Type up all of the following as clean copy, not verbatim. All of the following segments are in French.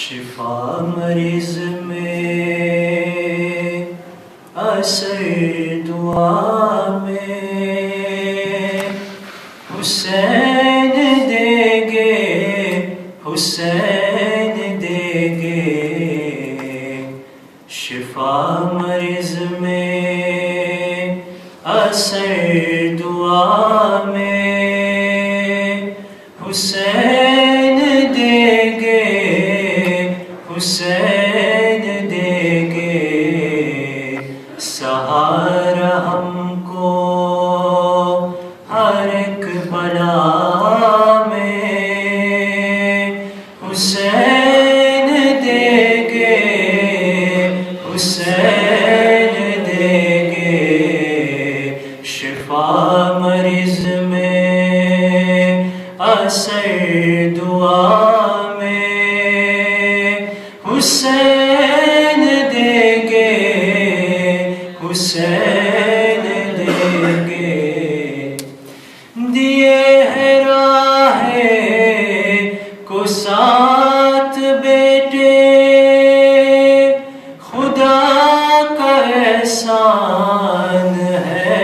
شفا مریض میں اثر دعا میں حسین دے گے حسین دے گے شفا مریض میں اثر دعا میں حسین دے گے حسین دے گے سہارا ہم کو ہر ایک بلا میں حسین دے گے حسین دے گے شفا مریض میں اثر دعا میں حسین دے گے حسین دے گے دیے ہے راہ کو ساتھ بیٹے خدا کا احسان ہے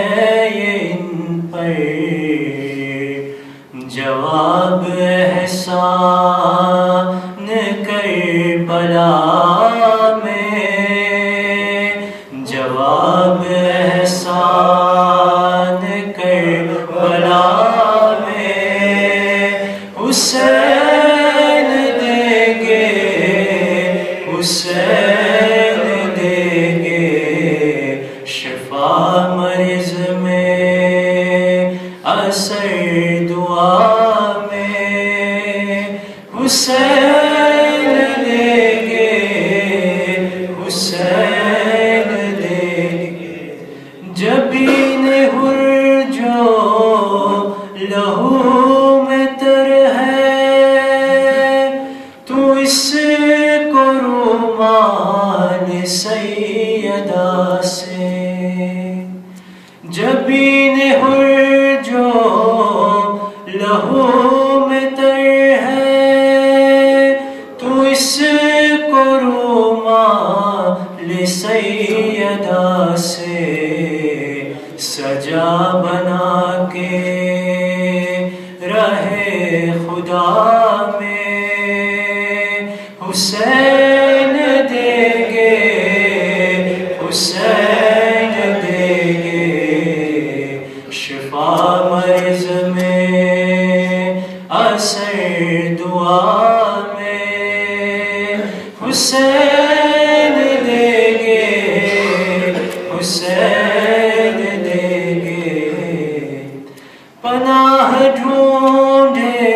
یہ ان پر جواب احسان کربلا میں جواب احسان کربلا میں حسین دے گے حسین دے گے شفا مریض میں اثر دعا میں حسین دے گے حسین دے گے جبین حر جو لہو میں تر ہے تو اس کو رومان سیدہ سے جبین حر جو لہو میں تر ہے تو اس کو رومال سیدہ سے سجا بنا کے رہے خدا میں حسین دے گے حسین دے گے شفا مریض میں اثر دعا میں حسین دے گے حسین دے گے پناہ ڈھونڈے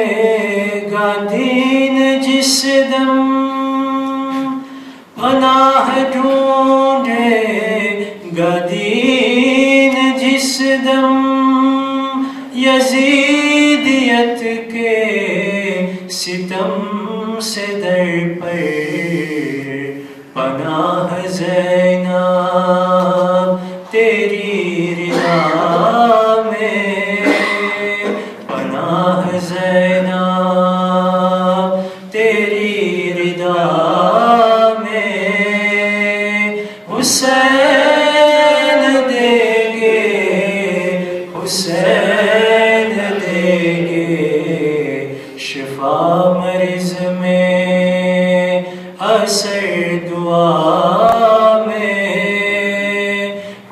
گا دین جس دم پناہ ڈھونڈے گا دین جس دم یزیدیت کے ستم سے در پر پناہ زینب تیری رضا میں پناہ زینب تیری رضا میں حسین دے گے حسین دے گے شفا مریض میں اثر دعا میں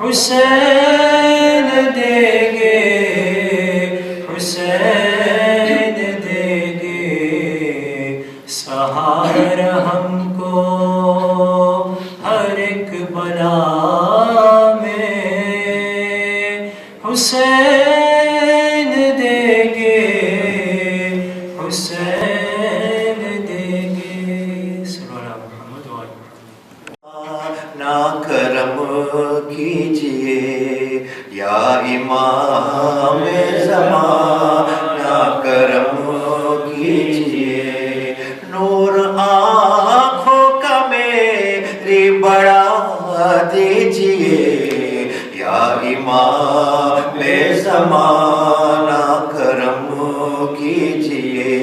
حسین دے گے حسین دے گے سہارا ہم کو ہر ایک بلا میں حسین دے گے حسین دے گے نا کرم کیجئے یا امام زمانہ کرم کیجئے نور آنکھوں کا میری بڑھا دیجئے یا امام زمانہ کرم کیجئے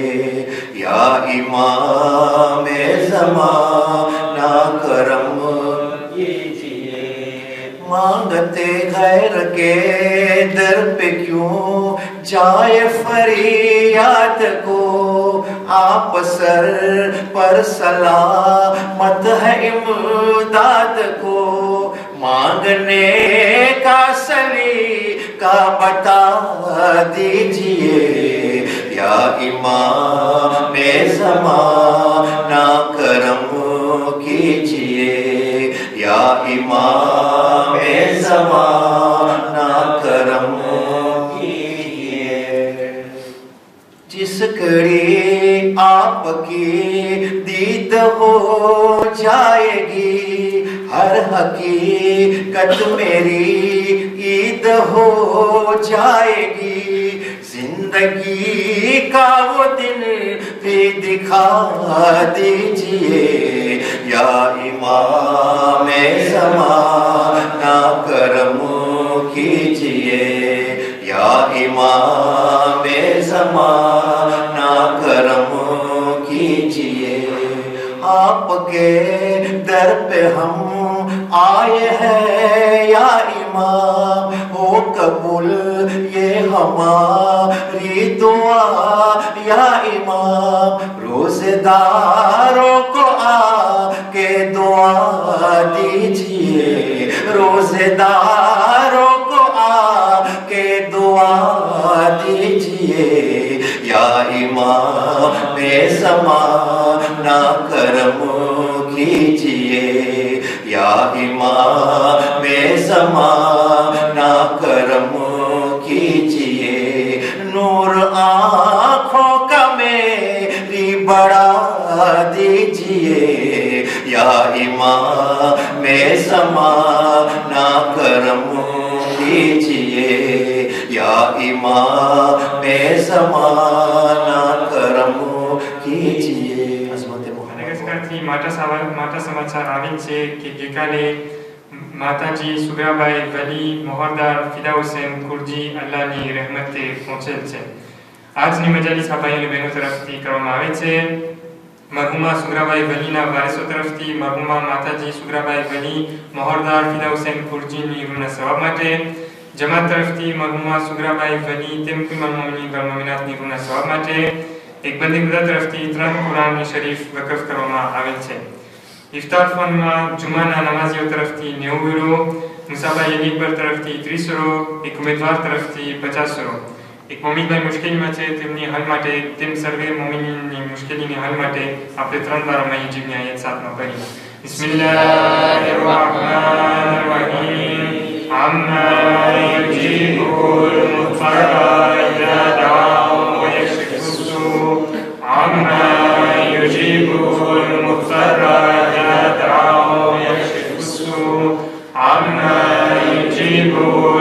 یا امام زمانہ ज़माना करम कीजिए। मांगते गैर के दर पे क्यों जाए फरियाद को, आप सर पर सलामत है इमदाद को। मांगने का सलीका बता दीजिए, या इमाम ज़माना करम कीजिए, या इमाम ज़माना करम कीजिए। जिस घड़ी आपकी दीद हो जाएगी, हर हकीकत मेरी ईद हो जाएगी। जिंदगी का वो दिन भी दिखा दीजिए, या इमाम ज़माना करम कीजिए, या इमाम ज़माना करम कीजिए। आपके दर पे हम आए हैं या इमाम, हो कबूल ये हमारी दुआ या इमाम। रोज़ेदारों को आके दुआ दीजिए, रोज़ेदारों को आके दुआ दीजिए, या इमाम ज़माना करम कीजिए, या इमाम ज़माना करम कीजिए। नूर आँखों का मेरी बढ़ा दीजिए, या इमाम ज़माना करम कीजिए, या इमाम ज़माना करम कीजिए. માતા સમાચાર આવે છે કે ગઈકાલે માતાજી સુગ્રાબાઈ વલી મોહરદાર ફિદા હુસેન કુરજી અલ્લાહની રહેમતે પહોંચેલ છે. આજની મજાલિસ આ ભાઈઓ બહેનો તરફથી કરવામાં આવે છે. મરહુમા સુગ્રાબાઈ વલીના વારિસો તરફથી મરહુમા માતાજી સુગ્રાબાઈ વલી મોહરદાર ફિદા હુસેન કુરજીની રૂના સવાબ માટે, જમાત તરફથી મરહુમા સુગ્રાબાઈ વલી તેમ મોમિનીન વલ મોમિનાતની રૂના સવાબ માટે એક બંદી ખુદા તરફથી 3 કુરાન શરીફ વકફ કરવામાં આવેલ છે. ઇફતાર ફંડમાં જુમાના નમાઝીઓ તરફથી 90 યુરો, મુસાફા યલીકબર તરફથી 30 યુરો, એક ઉમેદવાર તરફથી 50 યુરો. એક મોમિનભાઈ મુશ્કેલીમાં છે તેમની હલ માટે, તેમ સર્વે મોમિનની મુશ્કેલીની હલ માટે આપણે 3 વાર અમારી જીવની આયત સાથમાં પઢી. બિસ્મિલ્લાહિર રહમાનિર રહીમ. અમ્મા યુજીબુલ મુત્તરા ઇઝા દઆહુ વ યક્શિફુ સૂ. أَمَّا يُجِيبُ الْمُضْطَرَّ إِذَا دَعَاهُ وَيَكْشِفُ السُّوءَ. أَمَّا يُجِيبُ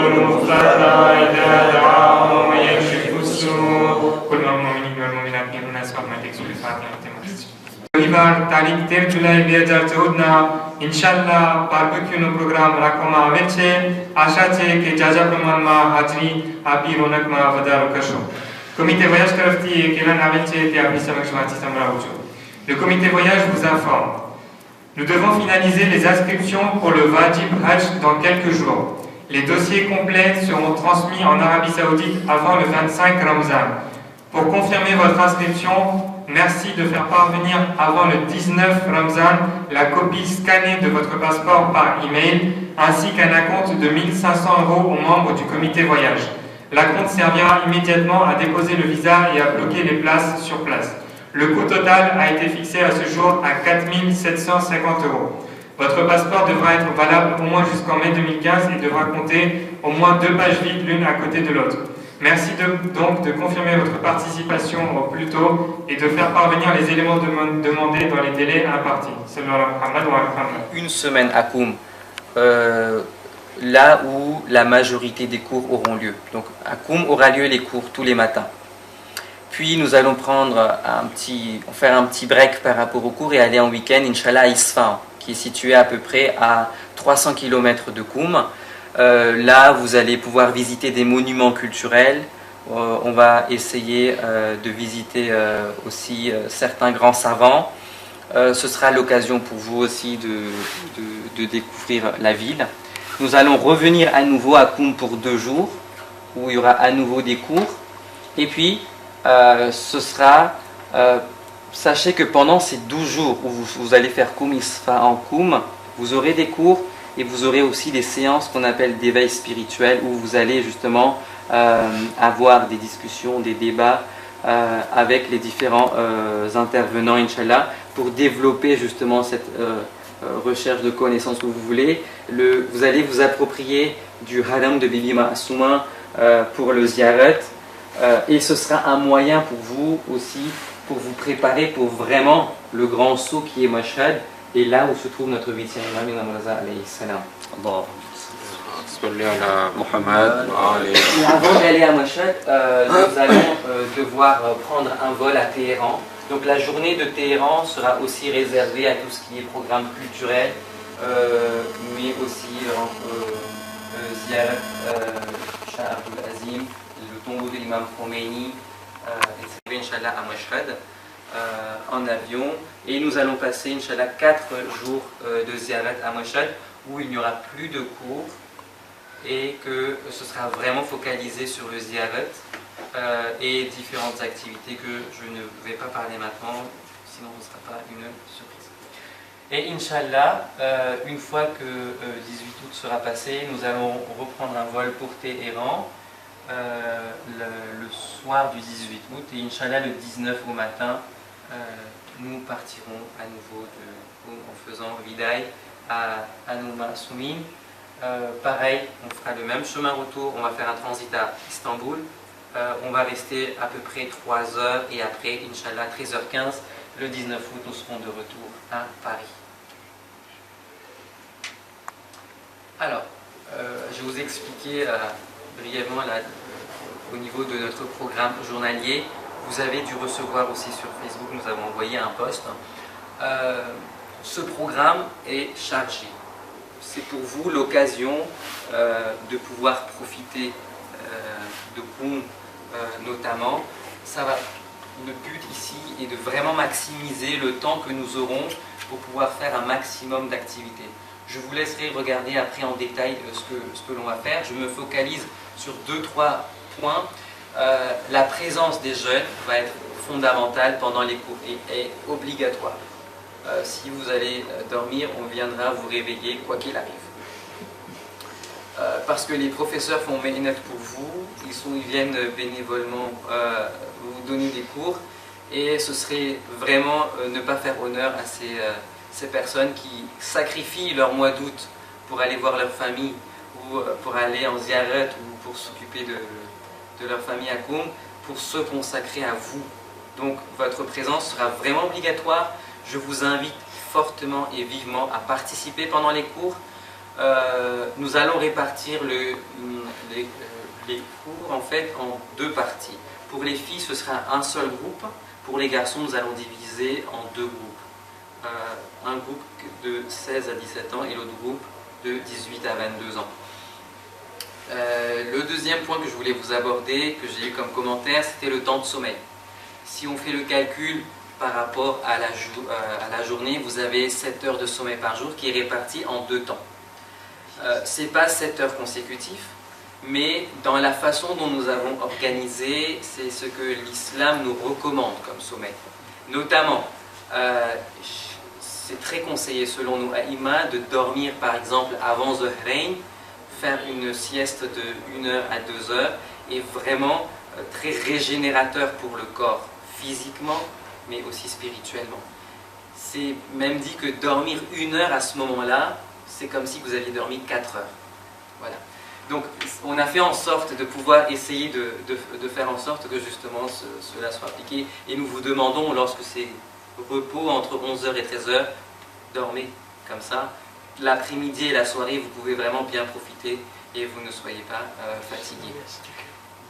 الْمُضْطَرَّ إِذَا دَعَاهُ وَيَكْشِفُ السُّوءَ. كل المؤمنين والمؤمنات ની મુનાસબત એક સૂરત ફાતિહા તેમાં રવિવાર તારીખ 13 જુલાઈ 2014 ના ઇન્શાઅલ્લાહ બાર્બેક્યુનો પ્રોગ્રામ રાખવામાં આવે છે. આશા છે કે જાજા પ્રમાણમાં હાજરી આપી રોનકમાં વધારો કરશો. Comité voyage તરફથી એક એલાન આવેલ છે તે આપની સમક્ષ વાંચી સંભળાવું છું. Le comité voyage vous informe. Nous devons finaliser les inscriptions pour le Wajib Hajj dans quelques jours. Les dossiers complets seront transmis en Arabie Saoudite avant le 25 Ramzan. Pour confirmer votre inscription, merci de faire parvenir avant le 19 Ramzan la copie scannée de votre passeport par email ainsi qu'un acompte de 1 500 € aux membres du comité voyage. L'acompte servira immédiatement à déposer le visa et à bloquer les places sur place. Le coût total a été fixé à ce jour à 4 750 €. Votre passeport devra être valable au moins jusqu'en mai 2015 et devra compter au moins 2 pages vides l'une à côté de l'autre. Merci donc de confirmer votre participation au plus tôt et de faire parvenir les éléments demandés dans les délais impartis. Une semaine à Koum. Là où la majorité des cours auront lieu. Donc à Koum aura lieu les cours tous les matins. Puis nous allons faire un petit break par rapport aux cours et aller en week-end, Inch'Allah, à Isfahan, qui est situé à peu près à 300 km de Koum. Là, vous allez pouvoir visiter des monuments culturels. On va essayer de visiter aussi certains grands savants. Ce sera l'occasion pour vous aussi de découvrir la ville. Nous allons revenir à nouveau à Koum pour 2 jours, où il y aura à nouveau des cours. Et puis, sachez que pendant ces 12 jours où vous allez faire Koum Isfa en Koum, vous aurez des cours et vous aurez aussi des séances qu'on appelle d'éveil spirituel, où vous allez justement avoir des discussions, des débats avec les différents intervenants, Inch'Allah, pour développer justement cette recherche de connaissances que vous voulez. Vous allez vous approprier du haram de Bibi Ma'souma pour le ziyarat, et ce sera un moyen pour vous aussi, pour vous préparer pour vraiment le grand saut qui est Mashhad, et là où se trouve notre 8e imam, Imam Raza alayhi salam. صل على محمد وعلى Et avant d'aller à Mashhad, nous allons devoir prendre un vol à Téhéran. Donc la journée de Téhéran sera aussi réservée à tout ce qui est programme culturel, mais aussi ziyarat Shah Abdul Azim, le tombeau de l'imam Khomeini, etc. Inch'Allah à Mashhad en avion. Et nous allons passer Inch'Allah 4 jours de ziyarat à Mashhad, où il n'y aura plus de cours et que ce sera vraiment focalisé sur le ziyarat et différentes activités que je ne vais pas parler maintenant, sinon ce ne sera pas une surprise. Et Inch'Allah, une fois que 18 août sera passé, nous allons reprendre un vol pour Téhéran le soir du 18 août, et Inch'Allah le 19 au matin, nous partirons à nouveau en faisant Vidaï à nos Ma'soumine. Pareil, on fera le même chemin retour, on va faire un transit à Istanbul, on va rester à peu près 3 heures, et après, Inch'Allah, 13h15, le 19 août, nous serons de retour à Paris. Alors, je vais vous expliquer brièvement au niveau de notre programme journalier. Vous avez dû recevoir aussi sur Facebook, nous avons envoyé un post. Ce programme est chargé. C'est pour vous l'occasion de pouvoir profiter de Koum notamment. Le but ici est de vraiment maximiser le temps que nous aurons pour pouvoir faire un maximum d'activités. Je vous laisserai regarder après en détail ce que l'on va faire. Je me focalise sur 2-3 points. La présence des jeunes va être fondamentale pendant les cours et est obligatoire. Si vous allez dormir, on viendra vous réveiller quoi qu'il arrive. Parce que les professeurs font ménage pour vous, ils viennent bénévolement vous donner des cours, et ce serait vraiment ne pas faire honneur à ces personnes qui sacrifient leur mois d'août pour aller voir leur famille, ou pour aller en ziyarat, ou pour s'occuper de leur famille à Koum, pour se consacrer à vous. Donc votre présence sera vraiment obligatoire. Je vous invite fortement et vivement à participer pendant les cours. Nous allons répartir les cours en fait en 2 parties. Pour les filles, ce sera un seul groupe. Pour les garçons, nous allons diviser en 2 groupes. Un groupe de 16 à 17 ans et l'autre groupe de 18 à 22 ans. Le deuxième point que je voulais vous aborder, que j'ai eu comme commentaire, c'était le temps de sommeil. Si on fait le calcul par rapport à la journée, vous avez 7 heures de sommeil par jour qui est réparti en 2 temps. Ce n'est pas 7 heures consécutives, mais dans la façon dont nous avons organisé, c'est ce que l'islam nous recommande comme sommeil. Notamment, c'est très conseillé selon nous aïma de dormir par exemple avant Zuhrayn, faire une sieste de 1 heure à 2 heures, est vraiment très régénérateur pour le corps, physiquement, mais aussi spirituellement. C'est même dit que dormir 1 heure à ce moment-là, c'est comme si vous aviez dormi 4 heures. Voilà. Donc on a fait en sorte de pouvoir essayer de faire en sorte que justement cela soit appliqué, et nous vous demandons, lorsque c'est repos entre 11h et 13h, dormez comme ça. L'après-midi et la soirée, vous pouvez vraiment bien profiter et vous ne soyez pas fatigué.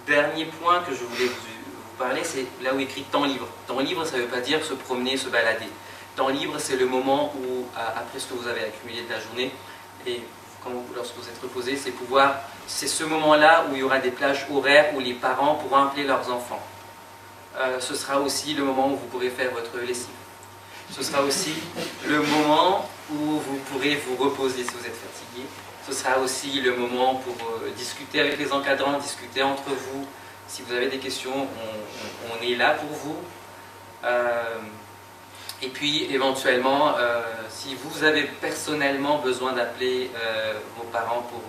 Dernier point que je voulais vous parler, c'est là où il écrit temps libre. Temps libre, ça ne veut pas dire se promener, se balader. Temps libre, c'est le moment où, après ce que vous avez accumulé de la journée, et lorsque vous êtes reposé, c'est ce moment-là où il y aura des plages horaires où les parents pourront appeler leurs enfants. Ce sera aussi le moment où vous pourrez faire votre lessive. ce sera aussi le moment où vous pourrez vous reposer si vous êtes fatigué. Ce sera aussi le moment pour discuter avec les encadrants, discuter entre vous. Si vous avez des questions, on est là pour vous. Et puis éventuellement, si vous avez personnellement besoin d'appeler vos parents pour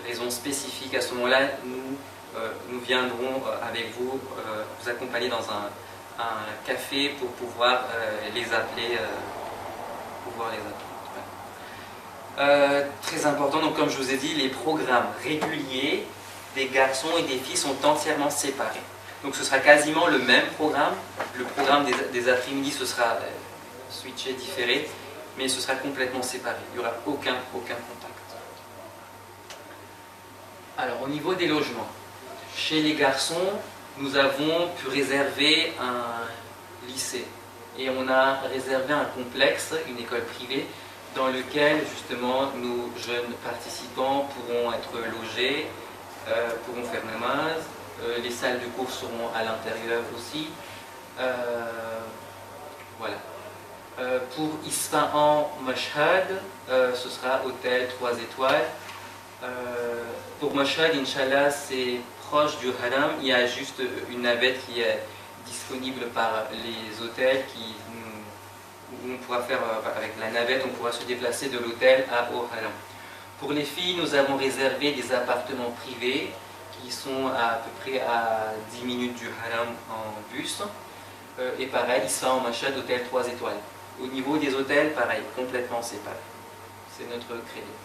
raisons spécifiques, à ce moment-là, nous viendrons avec vous, vous accompagner dans un café pour pouvoir les appeler. Très important, donc comme je vous ai dit, les programmes réguliers des garçons et des filles sont entièrement séparés. Donc ce sera quasiment le même programme. Le programme des après-midi, ce sera switché, différé, mais ce sera complètement séparé. Il n'y aura aucun contact. Alors au niveau des logements, chez les garçons, nous avons pu réserver un lycée. Et on a réservé un complexe, une école privée, dans lequel justement nos jeunes participants pourront être logés, pourront faire namaz. Les salles de cours seront à l'intérieur aussi. Voilà. Pour Isfahan Mashhad, ce sera hôtel 3 étoiles. Pour Mashhad, Inch'Allah, c'est proche du Haram. Il y a juste une navette qui est disponible par les hôtels où on pourra faire avec la navette, on pourra se déplacer de l'hôtel au Haram. Pour les filles, nous avons réservé des appartements privés qui sont à peu près à 10 minutes du Haram en bus. Et pareil, Isfahan Mashhad, hôtel 3 étoiles. Au niveau des hôtels, pareil, complètement séparés. C'est notre crédit.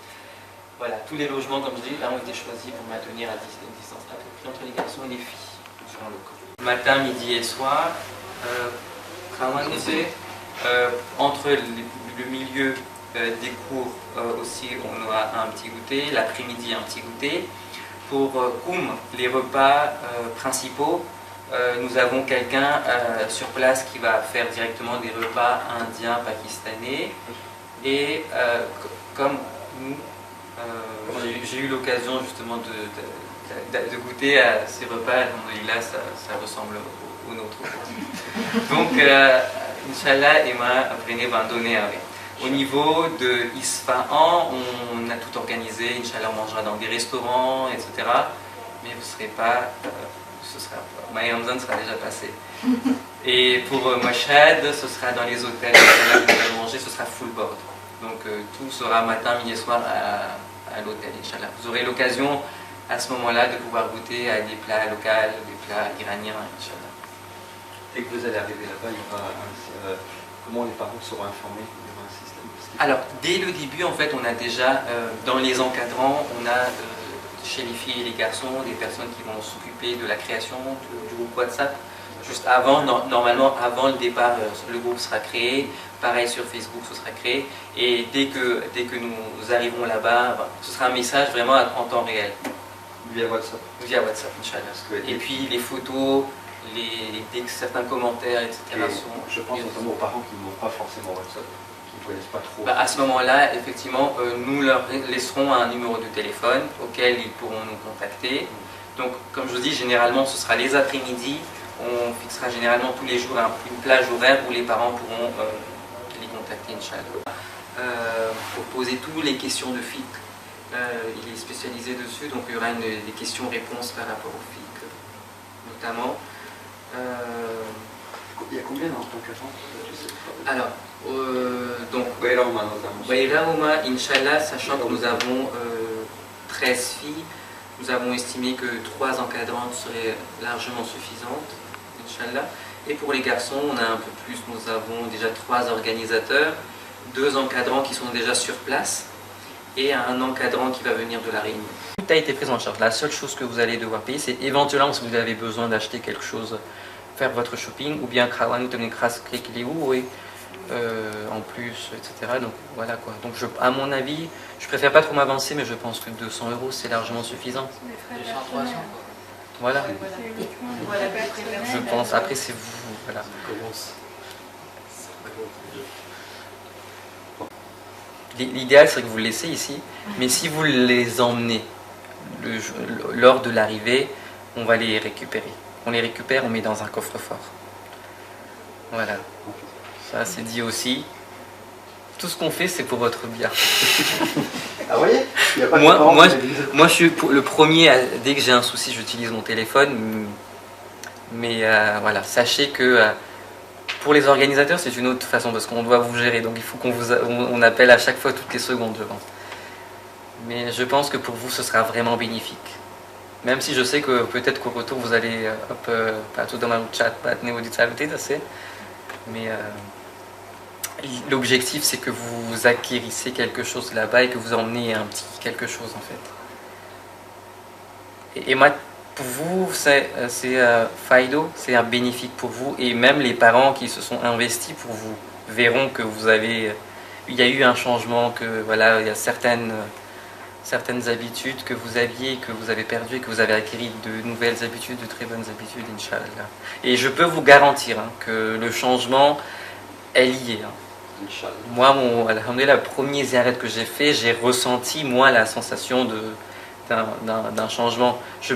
Voilà, tous les logements, comme je dis, là ont été choisis pour maintenir à une distance à peu près entre les garçons et les filles durant le cours. Matin, midi et soir, entre le milieu des cours aussi, on aura un petit goûter, l'après-midi un petit goûter. Pour Koum, les repas principaux, nous avons quelqu'un sur place qui va faire directement des repas indiens, pakistanais. Et comme nous, j'ai eu l'occasion justement de goûter à ces repas, alhamdoulilah, ça ressemble au nôtre. Donc, Inch'Allah, Emma venez donner avec. Au niveau de Isfahan, on a tout organisé, Inch'Allah, on mangera dans des restaurants, etc. Mais vous ne serez pas, Maï Ramzan sera déjà passé. Et pour Mashhad, ce sera dans les hôtels, Inch'Allah, vous allez manger, ce sera full board. Donc tout sera matin, midi et soir à l'hôtel, Inch'Allah. Vous aurez l'occasion à ce moment-là de pouvoir goûter à des plats locaux, des plats iraniens, Inch'Allah. Dès que vous allez arriver là-bas, il y aura comment les parents seront informés? Il y aura un système. Alors, dès le début, en fait, on a déjà, dans les encadrants, on a chez les filles et les garçons des personnes qui vont s'occuper de la création du groupe WhatsApp. Juste avant, normalement, avant le départ, le groupe sera créé. Pareil sur Facebook, ce sera créé. Et dès que nous arrivons là-bas, ce sera un message vraiment en temps réel. Via WhatsApp. Via WhatsApp, Inch'Allah. Et puis les photos, certains commentaires, etc. Je pense notamment aux parents qui n'ont pas forcément WhatsApp, qui ne connaissent pas trop. À ce moment-là, effectivement, nous leur laisserons un numéro de téléphone auquel ils pourront nous contacter. Donc, comme je vous dis, généralement, ce sera les après-midi. On fixera généralement tous les jours une plage horaire où les parents pourront les contacter, Inch'Allah. Pour poser toutes les questions de fiqh. Il est spécialisé dessus, donc il y aura des questions-réponses par rapport au fiqh, notamment. Il y a combien d'encadrants? Alors, donc, Waïraouma notamment. Waïraouma, Inch'Allah, sachant que nous avons 13 filles, nous avons estimé que 3 encadrantes seraient largement suffisantes, Inch'Allah. Et pour les garçons, on a un peu plus, nous avons déjà 3 organisateurs, 2 encadrants qui sont déjà sur place et un encadrant qui va venir de la Réunion. Tout a été pris en charge. La seule chose que vous allez devoir payer, c'est éventuellement si vous avez besoin d'acheter quelque chose, faire votre shopping, ou bien en plus, etc. Donc voilà quoi. Donc à mon avis, je préfère pas trop m'avancer, mais je pense que 200 € c'est largement suffisant. 200-300. Voilà. Voilà, Je pense. Après c'est vous. Voilà. L'idéal serait que vous le laissiez ici, mais si vous les emmenez lors de l'arrivée, on va les récupérer. On les récupère, on met dans un coffre-fort. Voilà. Ça, c'est dit aussi. Tout ce qu'on fait, c'est pour votre bien. Ah, vous voyez, il y a pas Moi, de parents moi, qui disent- moi, je suis le premier, dès que j'ai un souci, j'utilise mon téléphone. Mais voilà, sachez que pour les organisateurs, c'est une autre façon parce qu'on doit vous gérer. Donc il faut on appelle à chaque fois toutes les secondes, je pense. Mais je pense que pour vous, ce sera vraiment bénéfique. Même si je sais que peut-être qu'au retour, vous allez pas tout dans le chat, pas mais l'objectif, c'est que vous acquérissez quelque chose là-bas et que vous emmenez un petit quelque chose en fait. Et moi, pour vous, c'est Faido, c'est un bénéfique pour vous et même les parents qui se sont investis pour vous verront que il y a eu un changement, que voilà, il y a certaines habitudes que vous aviez, que vous avez perdues et que vous avez acquis de nouvelles habitudes, de très bonnes habitudes, Inch'Allah. Et je peux vous garantir que le changement est lié. Inch'Allah. Moi, alhamdoulilah, le premier ziyarat que j'ai fait, j'ai ressenti, moi, la sensation d'un changement. J'ai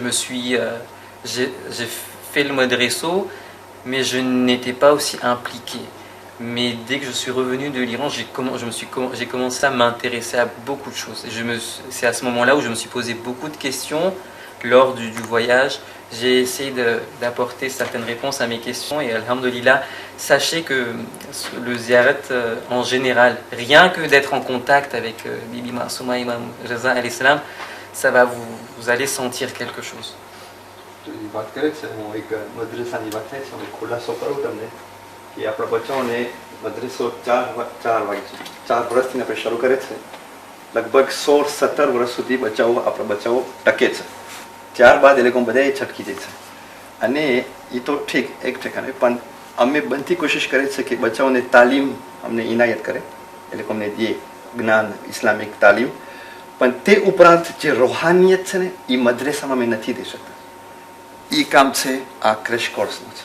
fait le madresso, mais je n'étais pas aussi impliqué. Mais dès que je suis revenu de l'Iran, j'ai commencé à m'intéresser à beaucoup de choses. C'est à ce moment-là où je me suis posé beaucoup de questions lors du voyage. J'ai essayé d'apporter certaines réponses à mes questions et alhamdoulilah, sachez que le ziyarat en général, rien que d'être en contact avec Bibi Masouma, Imam Reza alayhi salam, ça va vous allez sentir quelque chose. તો એ વાત કરે છે હું એક મદ્રેસાની વાત થાય છે હું ખુલાસો કરું તમને કે આપણા બચ્ચાઓને મદ્રેસો 4 વર્ષથી આપણે શરૂ કરે છે લગભગ 16-17 વર્ષ સુધી આપણા બચ્ચાઓ ટકે છે ત્યારબાદ એ લોકો બધાએ છટકી જાય છે અને એ તો ઠીક એક ઠેકાણે પણ અમે બનતી કોશિશ કરીએ છીએ કે બચ્ચાઓને તાલીમ અમને ઇનાયત કરે એ લોકો અમને દે જ્ઞાન ઇસ્લામિક તાલીમ પણ તે ઉપરાંત જે રૂહાનિયત છે ને એ મદ્રેસામાં અમે નથી દઈ શકતા એ કામ છે આ ક્રેશ કોર્સનું છે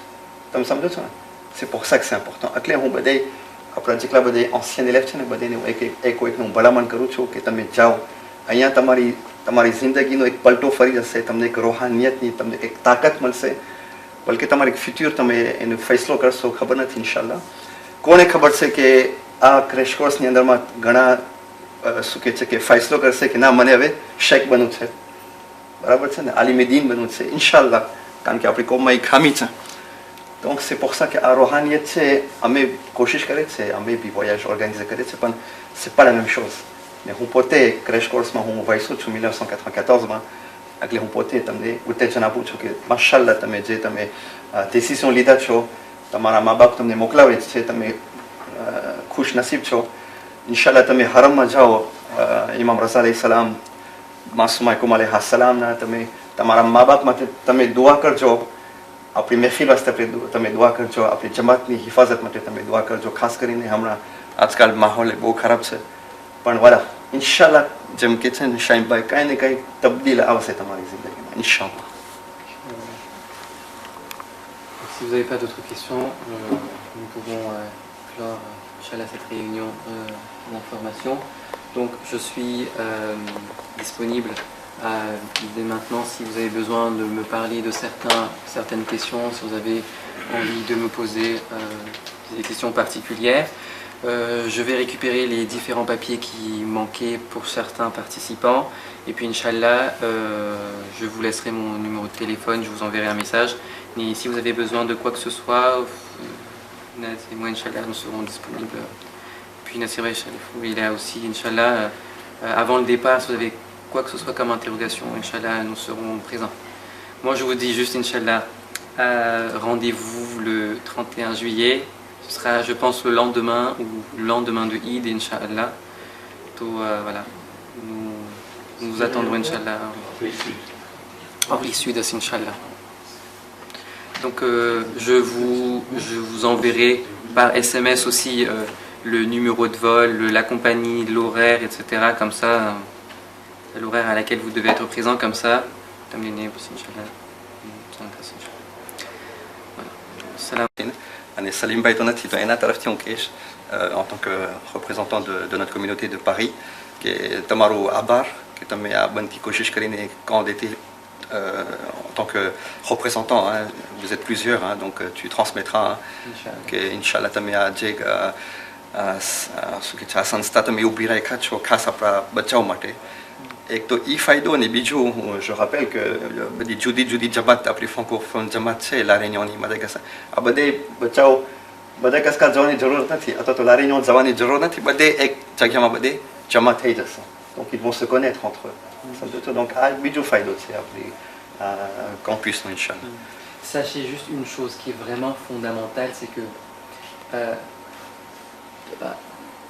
તમે સમજો છો ને c'est pour ça que c'est important એટલે હું બધાય આપણા જેટલા બધા એન્શિયન એલેફ છે ને બધાને હું એકને હું ભલામણ કરું છું કે તમે જાઓ અહીંયા તમારી જિંદગીનો એક પલટો ફરી જશે તમને એક રૂહાનિયતની તમને એક તાકાત મળશે બલકે તમારી ફ્યુચર તમે એનો ફેસલો કરશો ખબર નથી ઇન્શાલ્લાહ કોને ખબર છે કે આ ક્રેશ કોર્સની અંદરમાં ઘણા શું કહે છે કે ફેસલો કરશે કે ના મને હવે શેખ બનવું છે બરાબર છે ને આલિમે દીન બનવું છે ઇન્શાલ્લાહ કારણ કે આપણી કોમમાં એ ખામી છે donc c'est pour ça que à rohaniyat c'est અમે કોશિશ કરે છે અમે બી voyage organiser કરે છે પણ c'est pas la même chose mais હું પોતે crash course માં હું વાયસો છું 1994 માં એટલે હું પોતે તમને ઉત્તેજન આપું છું કે માશાલ્લાહ તમે જે તમે ડિસિઝન લીધા છો તમારા મા બાપ તમને મોકલાવે છે તમે ખુશ નસીબ છો ઇન્શાલ્લાહ તમે હરમમાં જાઓ ઇમામ રઝા અલૈહિ સલામ માસુમા કુમ અલૈહિ સલામના તમે તમારા મા બાપ માટે તમે દુઆ કરજો આપણી મહેફિલ વાસ્તે તમે દુઆ કરજો આપણી જમાતની હિફાજત માટે તમે દુઆ કરજો ખાસ કરીને હમણાં આજકાલ માહોલ બહુ ખરાબ છે પણ voilà ઇન્શાલ્લાહ જેમ કે છે ને શાહીનભાઈ કાંઈ ને કાંઈ તબદીલ આવશે તમારી જિંદગીમાં ઇન્શાલ્લાહ. Si vous n'avez pas d'autres questions, nous pouvons clore Inch'Allah cette réunion d'information. Donc je suis disponible dès maintenant si vous avez besoin de me parler de certaines questions, si vous avez envie de me poser des questions particulières. Je vais récupérer les différents papiers qui manquaient pour certains participants et puis Inch'Allah je vous laisserai mon numéro de téléphone, je vous enverrai un message. Et si vous avez besoin de quoi que ce soit, et moi Inch'Allah nous serons disponibles. Puis Nassir Sharifou il est là aussi Inch'Allah avant le départ si vous avez quoi que ce soit comme interrogation, Inch'Allah nous serons présents. Moi je vous dis juste Inch'Allah rendez-vous le 31 juillet. Ce sera, je pense, le lendemain ou le lendemain de Eid, Inch'Allah. Voilà. Nous vous attendrons, Inch'Allah. En sud, Inch'Allah. Donc, je vous enverrai par SMS aussi le numéro de vol, la compagnie, l'horaire, etc. Comme ça, l'horaire à laquelle vous devez être présent, comme ça. Inch'Allah. Voilà. Salam. અને સલીમભાઈ તો નથી તો એના તરફથી હું કહીશ en tant que représentant de notre communauté de Paris કે તમારું આભાર કે તમે આ બનતી કોશિશ કરીને quand on était tant que représentant, hein, vous êtes plusieurs, hein, donc tu transmettras hein, que Inch'Allah tamit à Jeg સંસ્થા તમે ઊભી રાખ્યા છો ખાસ આપણા બચાવ માટે. એક તો એ ફાયદો અને બીજું je rappelle que બધી જુદી જુદી જમાત આપણી ફ્રાન્કોફોન જમાત છે લા રેન્યોની માદાગાસ્કાર આ બધે બચાવ માદાગાસ્કાર જવાની જરૂર નથી અથવા તો લા રેન્યોન જવાની જરૂર નથી બધે એક જગ્યામાં બધે જમા થઈ જશે. Donc ils vont se connaître entre eux. Donc આ બીજો ફાયદો છે આપણી campusનો Inch'Allah. Sachez juste une chose qui est vraiment fondamentale, c'est que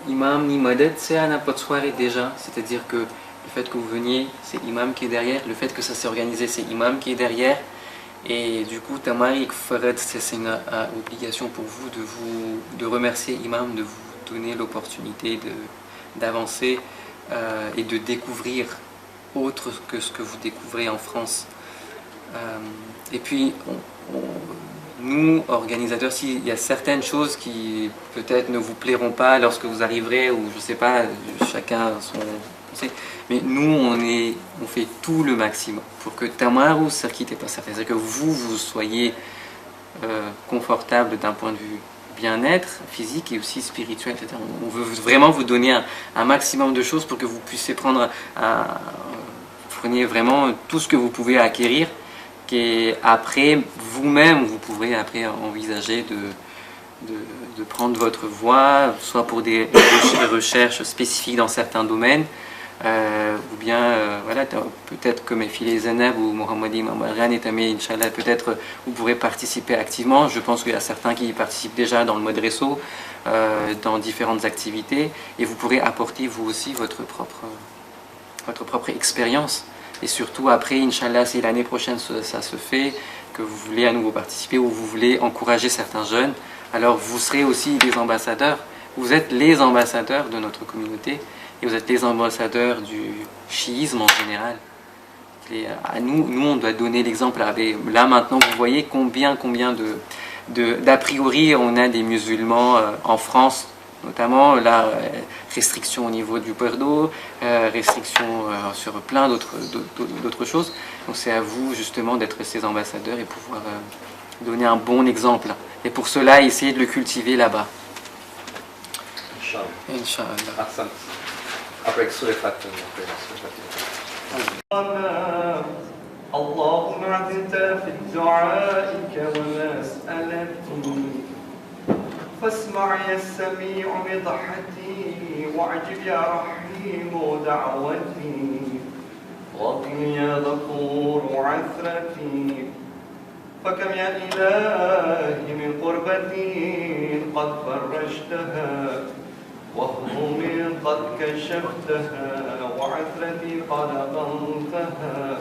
imam ni madad, c'est à n'importe soirée déjà, c'est-à-dire que le fait que vous veniez, c'est imam qui est derrière, le fait que ça s'est organisé, c'est imam qui est derrière, et du coup tamari farad, c'est une obligation pour vous de remercier imam, de vous donner l'opportunité d'avancer et de découvrir autre que ce que vous découvrez en France. Et puis nous, organisateurs, s'il y a certaines choses qui peut-être ne vous plairont pas lorsque vous arriverez, ou je sais pas, chacun son conseil, mais nous, on fait tout le maximum pour que Tamaru ça quitte pas ça. C'est-à-dire que vous soyez confortable d'un point de vue bien-être physique et aussi spirituel. On veut vraiment vous donner un maximum de choses pour que vous puissiez prenez vraiment tout ce que vous pouvez acquérir. Et après, vous-même, vous pourrez après envisager de prendre votre voie, soit pour des recherches spécifiques dans certains domaines, ou bien, voilà, peut-être comme Effilé Zanab ou Mohammadi Mamadran et Tamé, Inch'Allah, peut-être vous pourrez participer activement. Je pense qu'il y a certains qui participent déjà dans le mode réseau, dans différentes activités, et vous pourrez apporter vous aussi votre propre expérience. Et surtout après, Inch'Allah, si l'année prochaine ça se fait, que vous voulez à nouveau participer ou vous voulez encourager certains jeunes, alors vous serez aussi des ambassadeurs. Vous êtes les ambassadeurs de notre communauté et vous êtes les ambassadeurs du chiisme en général. À nous, on doit donner l'exemple. Là maintenant, vous voyez combien d'a priori on a des musulmans en France. Notamment la restriction au niveau du Bordeaux, restriction sur plein d'autres choses. Donc c'est à vous justement d'être ces ambassadeurs et pouvoir donner un bon exemple. Et pour cela, essayez de le cultiver là-bas. Inch'Allah. Inch'Allah. Ahsan. Après Surah Fatir. اللهم أنت في دعائك ومسألتي فاسمع يا السميع مضحتي واعجب يا رحيم دعوتي واغفر يا غفور عثرتي فكم يا إلهي من قربتي قد فرجتها وهموم قد كشفتها وعثرتي قد أقمتها